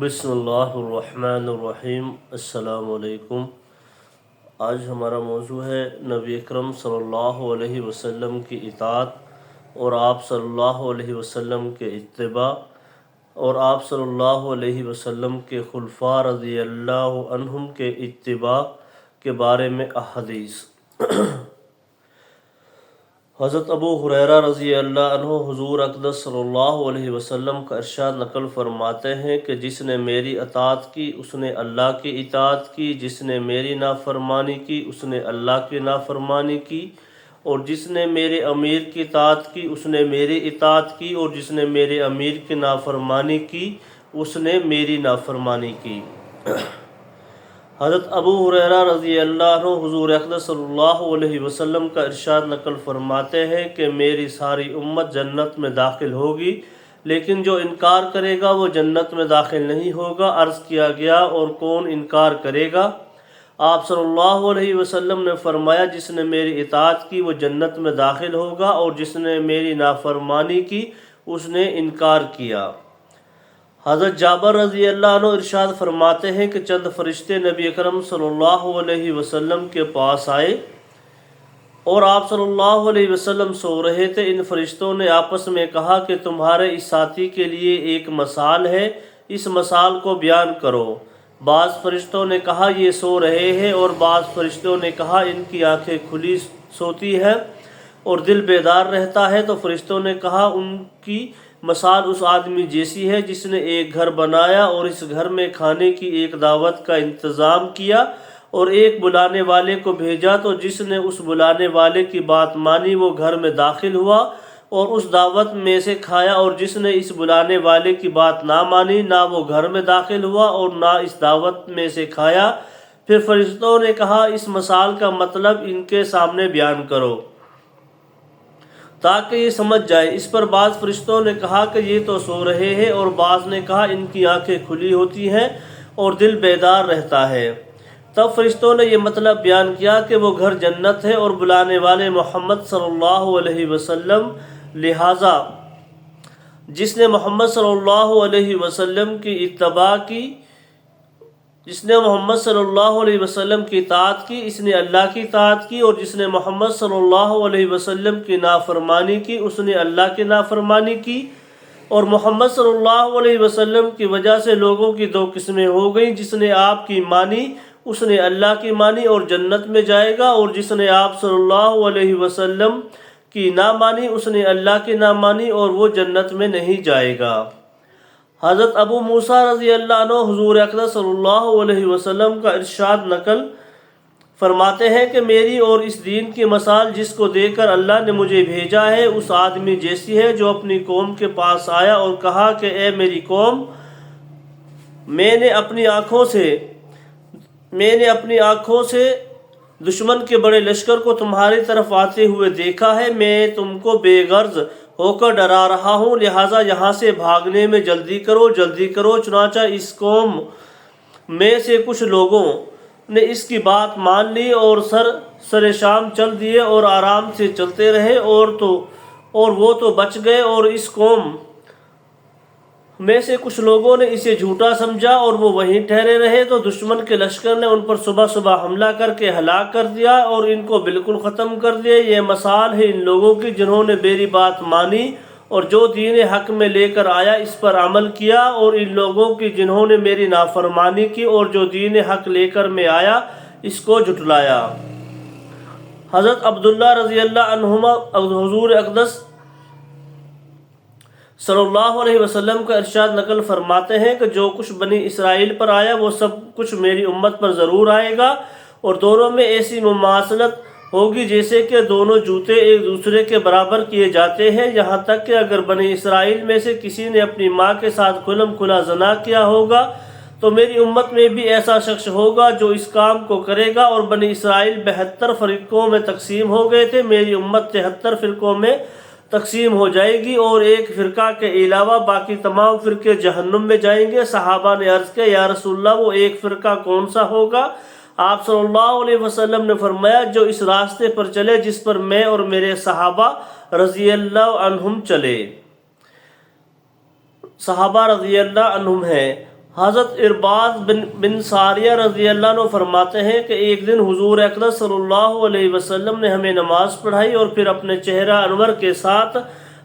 بسم اللہ الرحمن الرحیم۔ السلام علیکم۔ آج ہمارا موضوع ہے نبی اکرم صلی اللہ علیہ وسلم کی اطاعت اور آپ صلی اللہ علیہ وسلم کے اتباع اور آپ صلی اللہ علیہ وسلم کے خلفاء رضی اللہ عنہم کے اتباع کے بارے میں احادیث۔ حضرت ابو ہریرہ رضی اللہ عنہ حضور اقدس صلی اللہ علیہ وسلم کا ارشاد نقل فرماتے ہیں کہ جس نے میری اطاعت کی اس نے اللہ کی اطاعت کی، جس نے میری نافرمانی کی اس نے اللہ کی نافرمانی کی، اور جس نے میرے امیر کی اطاعت کی اس نے میری اطاعت کی، اور جس نے میرے امیر کی نافرمانی کی اس نے میری نافرمانی کی۔ حضرت ابو ہریرہ رضی اللہ عنہ حضور اقدس صلی اللہ علیہ وسلم کا ارشاد نقل فرماتے ہیں کہ میری ساری امت جنت میں داخل ہوگی، لیکن جو انکار کرے گا وہ جنت میں داخل نہیں ہوگا۔ عرض کیا گیا اور کون انکار کرے گا؟ آپ صلی اللہ علیہ وسلم نے فرمایا جس نے میری اطاعت کی وہ جنت میں داخل ہوگا، اور جس نے میری نافرمانی کی اس نے انکار کیا۔ حضرت جابر رضی اللہ عنہ ارشاد فرماتے ہیں کہ چند فرشتے نبی اکرم صلی اللہ علیہ وسلم کے پاس آئے اور آپ صلی اللہ علیہ وسلم سو رہے تھے۔ ان فرشتوں نے آپس میں کہا کہ تمہارے اس ساتھی کے لیے ایک مثال ہے، اس مثال کو بیان کرو۔ بعض فرشتوں نے کہا یہ سو رہے ہیں، اور بعض فرشتوں نے کہا ان کی آنکھیں کھلی سوتی ہیں اور دل بیدار رہتا ہے۔ تو فرشتوں نے کہا ان کی مثال اس آدمی جیسی ہے جس نے ایک گھر بنایا اور اس گھر میں کھانے کی ایک دعوت کا انتظام کیا اور ایک بلانے والے کو بھیجا، تو جس نے اس بلانے والے کی بات مانی وہ گھر میں داخل ہوا اور اس دعوت میں سے کھایا، اور جس نے اس بلانے والے کی بات نہ مانی نہ وہ گھر میں داخل ہوا اور نہ اس دعوت میں سے کھایا۔ پھر فرشتوں نے کہا اس مثال کا مطلب ان کے سامنے بیان کرو تاکہ یہ سمجھ جائے۔ اس پر بعض فرشتوں نے کہا کہ یہ تو سو رہے ہیں، اور بعض نے کہا ان کی آنکھیں کھلی ہوتی ہیں اور دل بیدار رہتا ہے۔ تب فرشتوں نے یہ مطلب بیان کیا کہ وہ گھر جنت ہے اور بلانے والے محمد صلی اللہ علیہ وسلم، لہٰذا جس نے محمد صلی اللہ علیہ وسلم کی اتباع کی، جس نے محمد صلی اللہ علیہ وسلم کی اطاعت کی اس نے اللہ کی اطاعت کی، اور جس نے محمد صلی اللہ علیہ وسلم کی نافرمانی کی اس نے اللہ کی نافرمانی کی۔ اور محمد صلی اللہ علیہ وسلم کی وجہ سے لوگوں کی دو قسمیں ہو گئیں، جس نے آپ کی مانی اس نے اللہ کی مانی اور جنت میں جائے گا، اور جس نے آپ صلی اللہ علیہ وسلم کی نہ مانی اس نے اللہ کی نہ مانی اور وہ جنت میں نہیں جائے گا۔ حضرت ابو موسیٰ رضی اللہ عنہ حضور اقدس صلی اللہ علیہ وسلم کا ارشاد نقل فرماتے ہیں کہ میری اور اس دین کی مثال جس کو دے کر اللہ نے مجھے بھیجا ہے اس آدمی جیسی ہے جو اپنی قوم کے پاس آیا اور کہا کہ اے میری قوم، میں نے اپنی آنکھوں سے دشمن کے بڑے لشکر کو تمہاری طرف آتے ہوئے دیکھا ہے، میں تم کو بے غرض ہو کر ڈرا رہا ہوں، لہٰذا یہاں سے بھاگنے میں جلدی کرو۔ چنانچہ اس قوم میں سے کچھ لوگوں نے اس کی بات مان لی اور سر شام چل دیے اور آرام سے چلتے رہے، اور وہ تو بچ گئے، اور اس قوم میں سے کچھ لوگوں نے اسے جھوٹا سمجھا اور وہ وہیں ٹھہرے رہے۔ تو دشمن کے لشکر نے ان پر صبح حملہ کر کے ہلاک کر دیا اور ان کو بالکل ختم کر دیا۔ یہ مثال ہے ان لوگوں کی جنہوں نے میری بات مانی اور جو دین حق میں لے کر آیا اس پر عمل کیا، اور ان لوگوں کی جنہوں نے میری نافرمانی کی اور جو دین حق لے کر میں آیا اس کو جھٹلایا۔ حضرت عبداللہ رضی اللہ عنہما حضور اقدس صلی اللہ علیہ وسلم کا ارشاد نقل فرماتے ہیں کہ جو کچھ بنی اسرائیل پر آیا وہ سب کچھ میری امت پر ضرور آئے گا، اور دونوں میں ایسی مماثلت ہوگی جیسے کہ دونوں جوتے ایک دوسرے کے برابر کیے جاتے ہیں، یہاں تک کہ اگر بنی اسرائیل میں سے کسی نے اپنی ماں کے ساتھ کھلم کھلا زنا کیا ہوگا تو میری امت میں بھی ایسا شخص ہوگا جو اس کام کو کرے گا۔ اور بنی اسرائیل 72 فرقوں میں تقسیم ہو گئے تھے، میری امت 73 فرقوں میں تقسیم ہو جائے گی، اور ایک فرقہ کے علاوہ باقی تمام فرقے جہنم میں جائیں گے۔ صحابہ نے عرض کیا یا رسول اللہ وہ ایک فرقہ کون سا ہوگا؟ آپ صلی اللہ علیہ وسلم نے فرمایا جو اس راستے پر چلے جس پر میں اور میرے صحابہ رضی اللہ عنہم چلے۔ صحابہ رضی اللہ عنہم ہیں۔ حضرت ارباز بن ساریہ رضی اللہ عنہ فرماتے ہیں کہ ایک دن حضور اقدس صلی اللہ علیہ وسلم نے ہمیں نماز پڑھائی اور پھر اپنے چہرہ انور کے ساتھ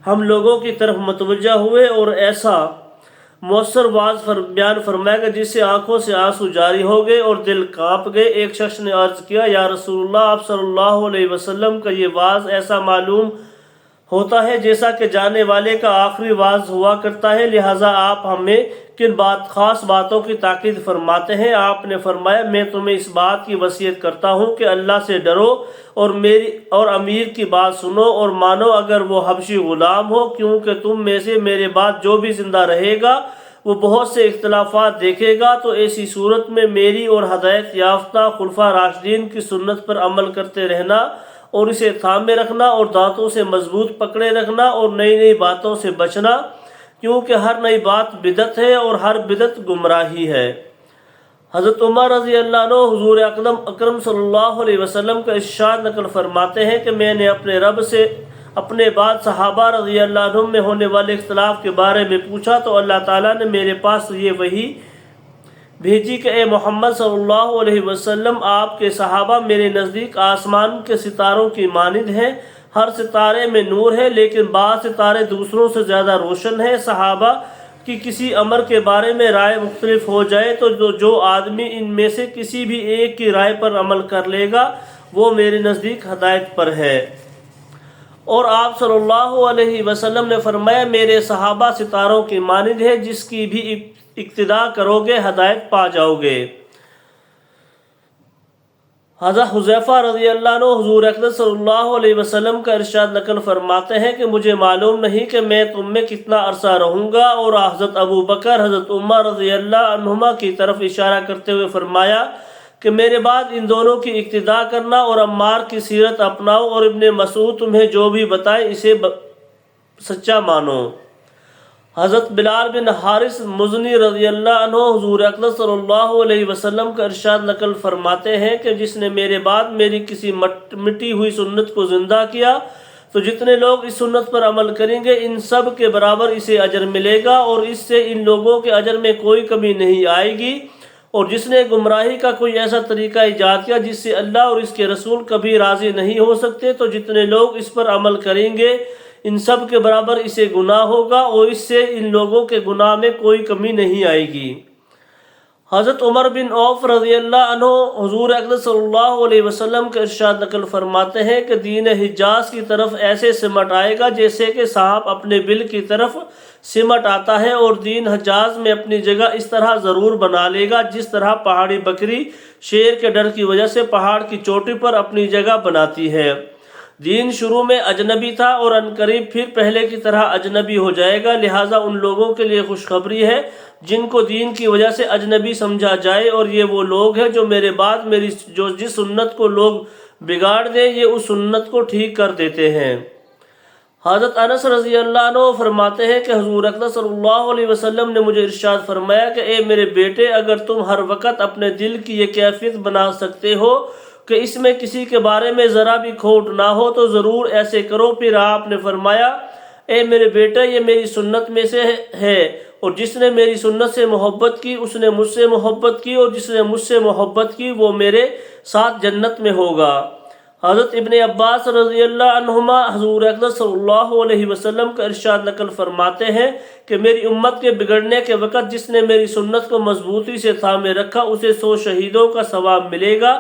ہم لوگوں کی طرف متوجہ ہوئے اور ایسا مؤثر واعظ بیان فرمایا کہ جس سے آنکھوں سے آنسو جاری ہو گئے اور دل کانپ گئے۔ ایک شخص نے عرض کیا، یا رسول اللہ، آپ صلی اللہ علیہ وسلم کا یہ واعظ ایسا معلوم ہوتا ہے جیسا کہ جانے والے کا آخری واعظ ہوا کرتا ہے، لہٰذا آپ ہمیں کن خاص باتوں کی تاکید فرماتے ہیں؟ آپ نے فرمایا، میں تمہیں اس بات کی وصیت کرتا ہوں کہ اللہ سے ڈرو اور امیر کی بات سنو اور مانو، اگر وہ حبشی غلام ہو، کیونکہ تم میں سے میرے بعد جو بھی زندہ رہے گا وہ بہت سے اختلافات دیکھے گا، تو ایسی صورت میں میری اور ہدایت یافتہ خلفاء راشدین کی سنت پر عمل کرتے رہنا اور اسے تھامے رکھنا اور دانتوں سے مضبوط پکڑے رکھنا اور نئی نئی باتوں سے بچنا، کیونکہ ہر نئی بات بدعت ہے اور ہر بدعت گمراہی ہے۔ حضرت عمر رضی اللہ عنہ حضور اکرم صلی اللہ علیہ وسلم کا ارشاد نقل فرماتے ہیں کہ میں نے اپنے رب سے اپنے بعد صحابہ رضی اللہ عنہم میں ہونے والے اختلاف کے بارے میں پوچھا تو اللہ تعالیٰ نے میرے پاس یہ وحی بھیجی کہ اے محمد صلی اللہ علیہ وسلم، آپ کے صحابہ میرے نزدیک آسمان کے ستاروں کی مانند ہیں، ہر ستارے میں نور ہے لیکن بعض ستارے دوسروں سے زیادہ روشن ہیں۔ صحابہ کی کسی امر کے بارے میں رائے مختلف ہو جائے تو جو آدمی ان میں سے کسی بھی ایک کی رائے پر عمل کر لے گا وہ میرے نزدیک ہدایت پر ہے۔ اور آپ صلی اللہ علیہ وسلم نے فرمایا، میرے صحابہ ستاروں کی مانند ہے، جس کی بھی اقتداء کرو گے ہدایت پا جاؤ گے۔ حضرت حذیفہ رضی اللہ عنہ حضور اقدس صلی اللہ علیہ وسلم کا ارشاد نقل فرماتے ہیں کہ مجھے معلوم نہیں کہ میں تم میں کتنا عرصہ رہوں گا، اور حضرت ابو بکر حضرت عمر رضی اللہ عنہما کی طرف اشارہ کرتے ہوئے فرمایا کہ میرے بعد ان دونوں کی اقتداء کرنا اور عمار کی سیرت اپناؤ، اور ابن مسعود تمہیں جو بھی بتائے اسے سچا مانو۔ حضرت بلال بن حارث مزنی رضی اللہ عنہ حضور اقدس صلی اللہ علیہ وسلم کا ارشاد نقل فرماتے ہیں کہ جس نے میرے بعد میری کسی مٹی ہوئی سنت کو زندہ کیا تو جتنے لوگ اس سنت پر عمل کریں گے ان سب کے برابر اسے اجر ملے گا، اور اس سے ان لوگوں کے اجر میں کوئی کمی نہیں آئے گی۔ اور جس نے گمراہی کا کوئی ایسا طریقہ ایجاد کیا جس سے اللہ اور اس کے رسول کبھی راضی نہیں ہو سکتے، تو جتنے لوگ اس پر عمل کریں گے ان سب کے برابر اسے گناہ ہوگا، اور اس سے ان لوگوں کے گناہ میں کوئی کمی نہیں آئے گی۔ حضرت عمر بن عوف رضی اللہ عنہ حضور اقدس صلی اللہ علیہ وسلم کا ارشاد نقل فرماتے ہیں کہ دین حجاز کی طرف ایسے سمٹ آئے گا جیسے کہ سانپ اپنے بل کی طرف سمٹ آتا ہے، اور دین حجاز میں اپنی جگہ اس طرح ضرور بنا لے گا جس طرح پہاڑی بکری شیر کے ڈر کی وجہ سے پہاڑ کی چوٹی پر اپنی جگہ بناتی ہے۔ دین شروع میں اجنبی تھا اور عنقریب پھر پہلے کی طرح اجنبی ہو جائے گا، لہٰذا ان لوگوں کے لیے خوشخبری ہے جن کو دین کی وجہ سے اجنبی سمجھا جائے، اور یہ وہ لوگ ہیں جو میرے بعد میری جس سنت کو لوگ بگاڑ دیں یہ اس سنت کو ٹھیک کر دیتے ہیں۔ حضرت انس رضی اللہ عنہ فرماتے ہیں کہ حضور اقدس صلی اللہ علیہ وسلم نے مجھے ارشاد فرمایا کہ اے میرے بیٹے، اگر تم ہر وقت اپنے دل کی یہ کیفیت بنا سکتے ہو کہ اس میں کسی کے بارے میں ذرا بھی کھوٹ نہ ہو تو ضرور ایسے کرو۔ پھر آپ نے فرمایا، اے میرے بیٹے، یہ میری سنت میں سے ہے، اور جس نے میری سنت سے محبت کی اس نے مجھ سے محبت کی، اور جس نے مجھ سے محبت کی وہ میرے ساتھ جنت میں ہوگا۔ حضرت ابن عباس رضی اللہ عنہما حضور اقدس صلی اللہ علیہ وسلم کا ارشاد نقل فرماتے ہیں کہ میری امت کے بگڑنے کے وقت جس نے میری سنت کو مضبوطی سے تھامے رکھا اسے 100 شہیدوں کا ثواب ملے گا۔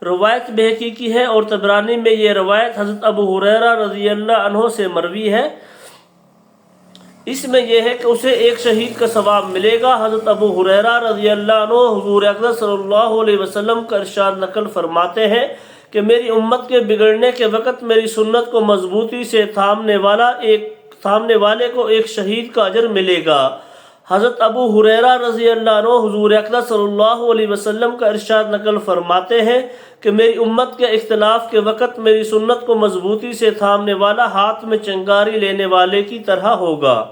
روایت بہقی کی ہے، اور طبرانی میں یہ روایت حضرت ابو ہریرہ رضی اللہ عنہ سے مروی ہے۔ اس میں یہ ہے کہ اسے 1 شہید کا ثواب ملے گا۔ حضرت ابو ہریرہ رضی اللہ عنہ حضور اقدس صلی اللہ علیہ وسلم کا ارشاد نقل فرماتے ہیں کہ میری امت کے بگڑنے کے وقت میری سنت کو مضبوطی سے تھامنے والے کو 1 شہید کا اجر ملے گا۔ حضرت ابو ہریرہ رضی اللہ عنہ حضور اقدس صلی اللہ علیہ وسلم کا ارشاد نقل فرماتے ہیں کہ میری امت کے اختلاف کے وقت میری سنت کو مضبوطی سے تھامنے والا ہاتھ میں چنگاری لینے والے کی طرح ہوگا۔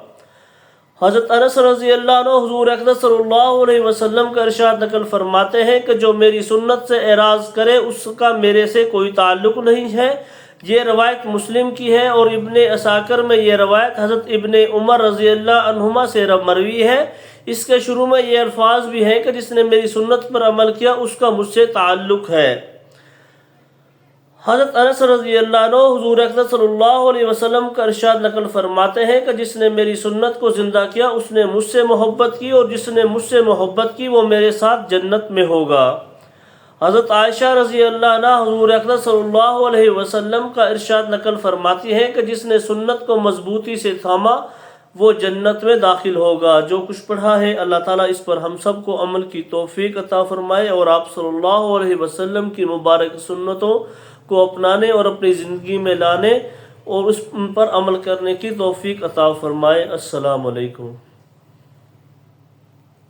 حضرت انس رضی اللہ عنہ حضور اقدس صلی اللہ علیہ وسلم کا ارشاد نقل فرماتے ہیں کہ جو میری سنت سے اعراض کرے اس کا میرے سے کوئی تعلق نہیں ہے۔ یہ روایت مسلم کی ہے، اور ابن عساکر میں یہ روایت حضرت ابن عمر رضی اللہ عنہما سے مروی ہے۔ اس کے شروع میں یہ الفاظ بھی ہیں کہ جس نے میری سنت پر عمل کیا اس کا مجھ سے تعلق ہے۔ حضرت انس رضی اللہ عنہ حضور اکرم صلی اللہ علیہ وسلم کا ارشاد نقل فرماتے ہیں کہ جس نے میری سنت کو زندہ کیا اس نے مجھ سے محبت کی، اور جس نے مجھ سے محبت کی وہ میرے ساتھ جنت میں ہوگا۔ حضرت عائشہ رضی اللہ عنہ حضور اکرم صلی اللہ علیہ وسلم کا ارشاد نقل فرماتی ہیں کہ جس نے سنت کو مضبوطی سے تھاما وہ جنت میں داخل ہوگا۔ جو کچھ پڑھا ہے اللہ تعالیٰ اس پر ہم سب کو عمل کی توفیق عطا فرمائے، اور آپ صلی اللہ علیہ وسلم کی مبارک سنتوں کو اپنانے اور اپنی زندگی میں لانے اور ان پر عمل کرنے کی توفیق عطا فرمائے۔ السلام علیکم۔